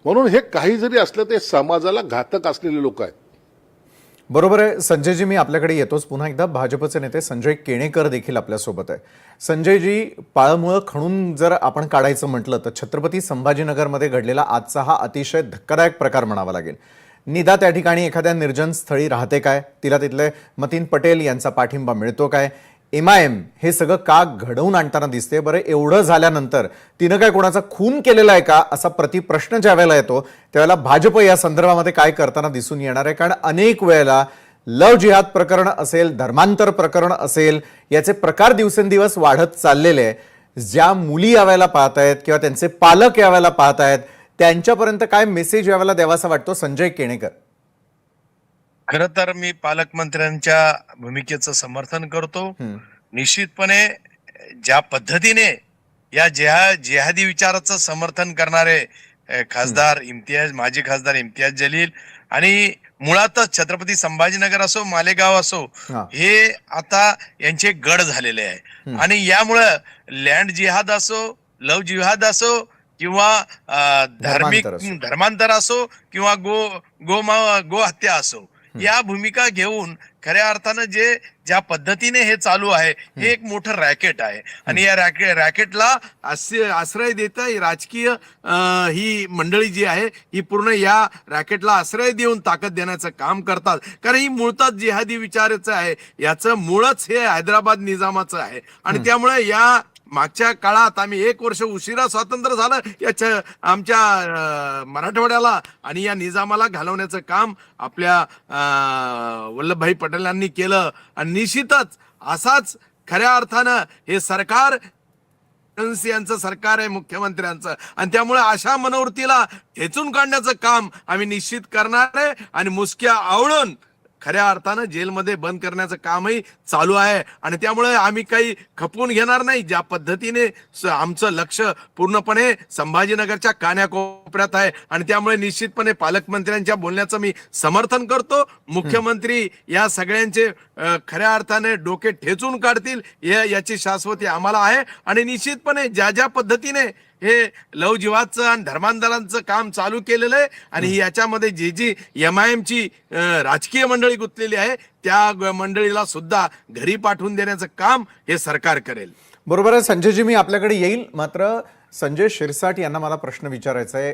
म्हणून हे काही जरी असलं ते समाजाला घातक असलेले लोक आहेत. बरोबर आहे संजयजी, मी आपल्याकडे येतोच पुन्हा एकदा. भाजपचे नेते संजय केणेकर देखील आपल्यासोबत आहे. संजयजी, पाळमुळं खणून जर आपण काढायचं म्हटलं तर छत्रपती संभाजीनगरमध्ये घडलेला आजचा हा अतिशय धक्कादायक प्रकार म्हणावा लागेल. निदा त्या ठिकाणी एखाद्या निर्जन स्थळी राहते काय? तिला तिथले मतीन पटेल यांचा पाठिंबा मिळतो काय? MIM हे सगळं का घडवून आणताना दिसते? बरं, एवढं झाल्यानंतर तिनं काय कोणाचा खून केलेला आहे का असा प्रतिप्रश्न ज्या वेळेला येतो त्यावेळेला भाजप या संदर्भामध्ये काय करताना दिसून येणार आहे? कारण अनेक वेळेला लव जिहाद प्रकरण असेल, धर्मांतर प्रकरण असेल, याचे प्रकार दिवसेंदिवस वाढत चाललेले आहे. ज्या मुली यावेळेला पाहत आहेत किंवा त्यांचे पालक यावेळेला पाहत आहेत त्यांच्यापर्यंत काय मेसेज यावेळेला द्यावासा वाटतो संजय केणेकर? खरं तर मी पालकमंत्र्यांच्या भूमिकेचं समर्थन करतो. निश्चितपणे ज्या पद्धतीने या जिहादी विचाराचं समर्थन करणारे खासदार इम्तियाज, माजी खासदार इम्तियाज जलील आणि मुळातच छत्रपती संभाजीनगर असो, मालेगाव असो, हे आता यांचे गड झालेले आहे. आणि यामुळं लँड जिहाद असो, लव जिहाद असो किंवा धार्मिक धर्मांतर असो किंवा गो हत्या असो, या भूमिका घेऊन खऱ्या अर्थानं ज्या पद्धतीने हे चालू आहे हे एक मोठं रॅकेट आहे. आणि या रॅकेटला आश्रय देत राजकीय ही मंडळी जी आहे ही पूर्ण या रॅकेटला आश्रय देऊन ताकद देण्याचं काम करतात. कारण ही मुळात जिहादी विचाराचं आहे. याचं मूळच हे हैदराबाद निजामाचं आहे. आणि त्यामुळे या मागच्या काळात आम्ही 1 वर्ष उशिरा स्वातंत्र्य झालं याच्या आमच्या मराठवाड्याला आणि या निजामाला घालवण्याचं काम आपल्या वल्लभभाई पटेलांनी केलं. आणि निश्चितच असाच खऱ्या अर्थानं हे सरकार यांचं सरकार आहे, मुख्यमंत्र्यांचं. आणि त्यामुळे अशा मनोवृत्तीला ठेचून काढण्याचं काम आम्ही निश्चित करणार आहे. आणि मुसक्या आवळून खऱ्या अर्थानं जेलमध्ये बंद करण्याचं कामही चालू आहे. आणि त्यामुळे आम्ही काही खपवून घेणार नाही. ज्या पद्धतीने आमचं लक्ष पूर्णपणे संभाजीनगरच्या कान्याकोपऱ्यात आहे. आणि त्यामुळे निश्चितपणे पालकमंत्र्यांच्या बोलण्याचं मी समर्थन करतो. मुख्यमंत्री या सगळ्यांचे खऱ्या अर्थाने डोके ठेचून काढतील याची शाश्वती आम्हाला आहे. आणि निश्चितपणे ज्या पद्धतीने हे लव जिहादचं आणि धर्मांतरांचं काम चालू केलेलं आहे आणि याच्यामध्ये जी MIM ची राजकीय मंडळी गुंतलेली आहे त्या मंडळीला सुद्धा घरी पाठवून देण्याचं काम हे सरकार करेल. बरोबर आहे संजयजी, मी आपल्याकडे येईल. मात्र संजय शिरसाट यांना मला प्रश्न विचारायचा आहे.